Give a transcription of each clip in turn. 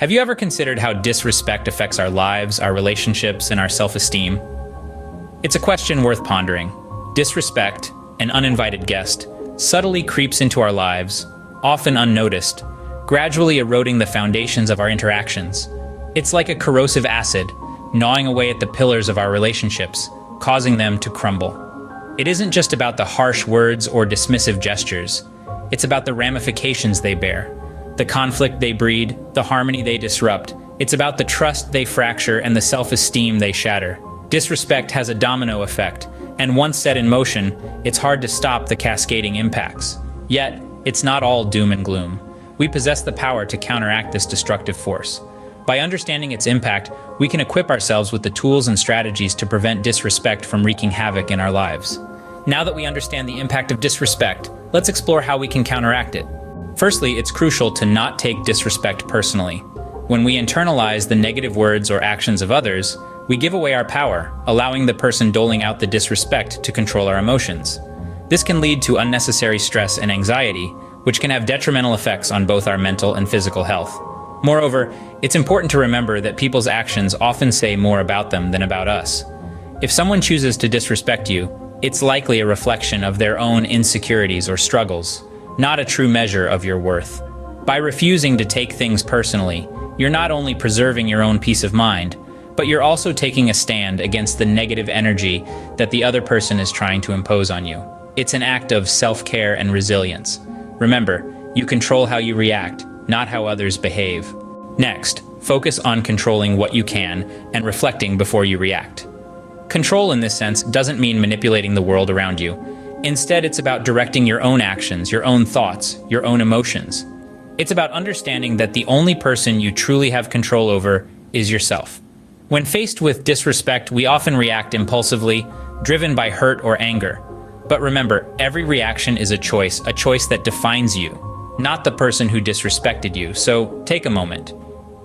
Have you ever considered how disrespect affects our lives, our relationships, and our self-esteem? It's a question worth pondering. Disrespect, an uninvited guest, subtly creeps into our lives, often unnoticed, gradually eroding the foundations of our interactions. It's like a corrosive acid, gnawing away at the pillars of our relationships, causing them to crumble. It isn't just about the harsh words or dismissive gestures. It's about the ramifications they bear, the conflict they breed, the harmony they disrupt. It's about the trust they fracture and the self-esteem they shatter. Disrespect has a domino effect, and once set in motion, it's hard to stop the cascading impacts. Yet, it's not all doom and gloom. We possess the power to counteract this destructive force. By understanding its impact, we can equip ourselves with the tools and strategies to prevent disrespect from wreaking havoc in our lives. Now that we understand the impact of disrespect, let's explore how we can counteract it. Firstly, it's crucial to not take disrespect personally. When we internalize the negative words or actions of others, we give away our power, allowing the person doling out the disrespect to control our emotions. This can lead to unnecessary stress and anxiety, which can have detrimental effects on both our mental and physical health. Moreover, it's important to remember that people's actions often say more about them than about us. If someone chooses to disrespect you, it's likely a reflection of their own insecurities or struggles, not a true measure of your worth. By refusing to take things personally, you're not only preserving your own peace of mind, but you're also taking a stand against the negative energy that the other person is trying to impose on you. It's an act of self-care and resilience. Remember, you control how you react, not how others behave. Next, focus on controlling what you can and reflecting before you react. Control in this sense doesn't mean manipulating the world around you. Instead, it's about directing your own actions, your own thoughts, your own emotions. It's about understanding that the only person you truly have control over is yourself. When faced with disrespect, we often react impulsively, driven by hurt or anger. But remember, every reaction is a choice that defines you, not the person who disrespected you. So take a moment.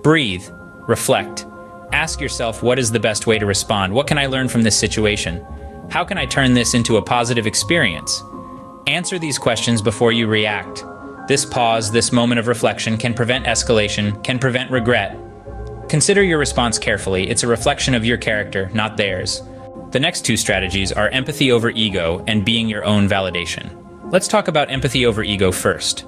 Breathe. Reflect. Ask yourself, what is the best way to respond? What can I learn from this situation? How can I turn this into a positive experience? Answer these questions before you react. This pause, this moment of reflection can prevent escalation, can prevent regret. Consider your response carefully. It's a reflection of your character, not theirs. The next two strategies are empathy over ego and being your own validation. Let's talk about empathy over ego first.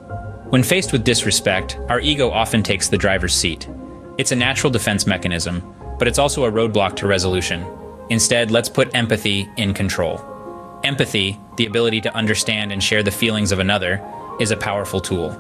When faced with disrespect, our ego often takes the driver's seat. It's a natural defense mechanism, but it's also a roadblock to resolution. Instead, let's put empathy in control. Empathy, the ability to understand and share the feelings of another, is a powerful tool.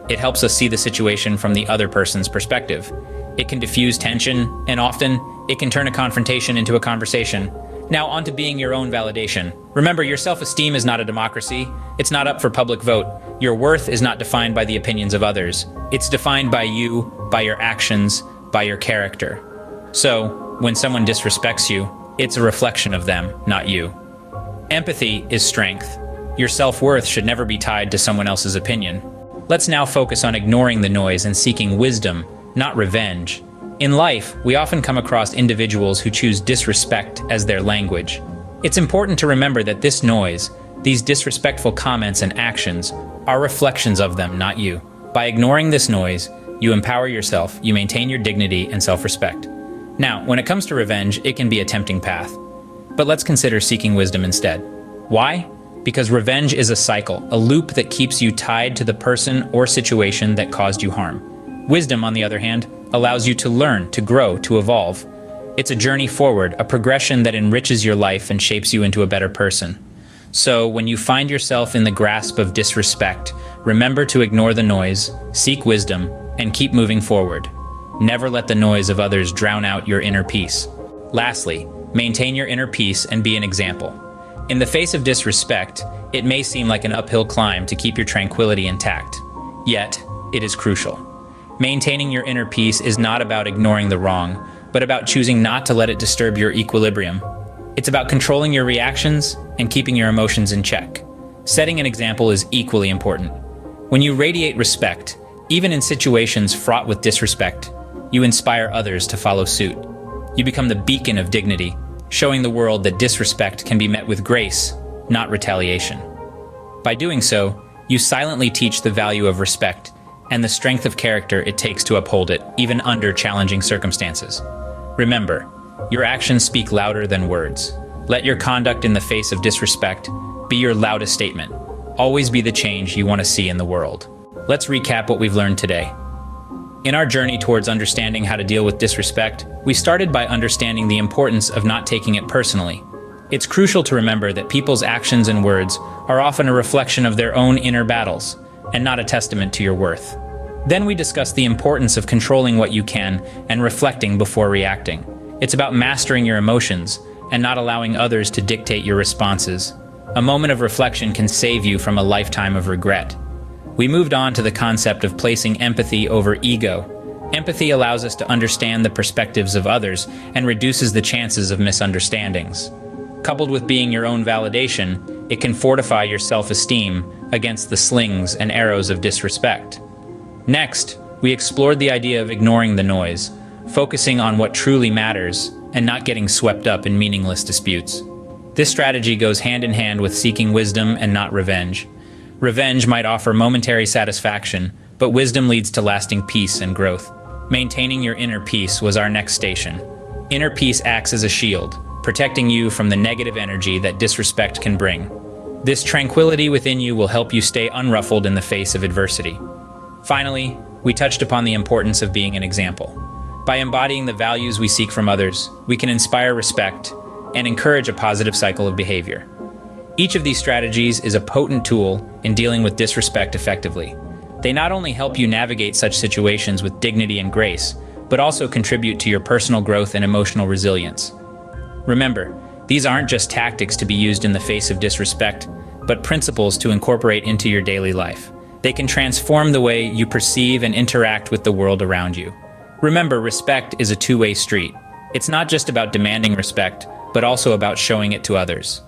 It helps us see the situation from the other person's perspective. It can diffuse tension, and often, it can turn a confrontation into a conversation. Now, on to being your own validation. Remember, your self-esteem is not a democracy. It's not up for public vote. Your worth is not defined by the opinions of others. It's defined by you, by your actions, by your character. So, when someone disrespects you, it's a reflection of them, not you. Empathy is strength. Your self-worth should never be tied to someone else's opinion. Let's now focus on ignoring the noise and seeking wisdom, not revenge. In life, we often come across individuals who choose disrespect as their language. It's important to remember that this noise, these disrespectful comments and actions, are reflections of them, not you. By ignoring this noise, you empower yourself, you maintain your dignity and self-respect. Now, when it comes to revenge, it can be a tempting path. But let's consider seeking wisdom instead. Why? Because revenge is a cycle, a loop that keeps you tied to the person or situation that caused you harm. Wisdom, on the other hand, allows you to learn, to grow, to evolve. It's a journey forward, a progression that enriches your life and shapes you into a better person. So, when you find yourself in the grasp of disrespect, remember to ignore the noise, seek wisdom, and keep moving forward. Never let the noise of others drown out your inner peace. Lastly, maintain your inner peace and be an example. In the face of disrespect, it may seem like an uphill climb to keep your tranquility intact. Yet, it is crucial. Maintaining your inner peace is not about ignoring the wrong, but about choosing not to let it disturb your equilibrium. It's about controlling your reactions and keeping your emotions in check. Setting an example is equally important. When you radiate respect, even in situations fraught with disrespect, you inspire others to follow suit. You become the beacon of dignity, showing the world that disrespect can be met with grace, not retaliation. By doing so, you silently teach the value of respect, and the strength of character it takes to uphold it, even under challenging circumstances. Remember, your actions speak louder than words. Let your conduct in the face of disrespect be your loudest statement. Always be the change you want to see in the world. Let's recap what we've learned today. In our journey towards understanding how to deal with disrespect, we started by understanding the importance of not taking it personally. It's crucial to remember that people's actions and words are often a reflection of their own inner battles, and not a testament to your worth. Then we discussed the importance of controlling what you can and reflecting before reacting. It's about mastering your emotions and not allowing others to dictate your responses. A moment of reflection can save you from a lifetime of regret. We moved on to the concept of placing empathy over ego. Empathy allows us to understand the perspectives of others and reduces the chances of misunderstandings. Coupled with being your own validation, it can fortify your self-esteem against the slings and arrows of disrespect. Next, we explored the idea of ignoring the noise, focusing on what truly matters and not getting swept up in meaningless disputes. This strategy goes hand in hand with seeking wisdom and not revenge. Revenge might offer momentary satisfaction, but wisdom leads to lasting peace and growth. Maintaining your inner peace was our next station. Inner peace acts as a shield, protecting you from the negative energy that disrespect can bring. This tranquility within you will help you stay unruffled in the face of adversity. Finally, we touched upon the importance of being an example. By embodying the values we seek from others, we can inspire respect and encourage a positive cycle of behavior. Each of these strategies is a potent tool in dealing with disrespect effectively. They not only help you navigate such situations with dignity and grace, but also contribute to your personal growth and emotional resilience. Remember, these aren't just tactics to be used in the face of disrespect, but principles to incorporate into your daily life. They can transform the way you perceive and interact with the world around you. Remember, respect is a two-way street. It's not just about demanding respect, but also about showing it to others.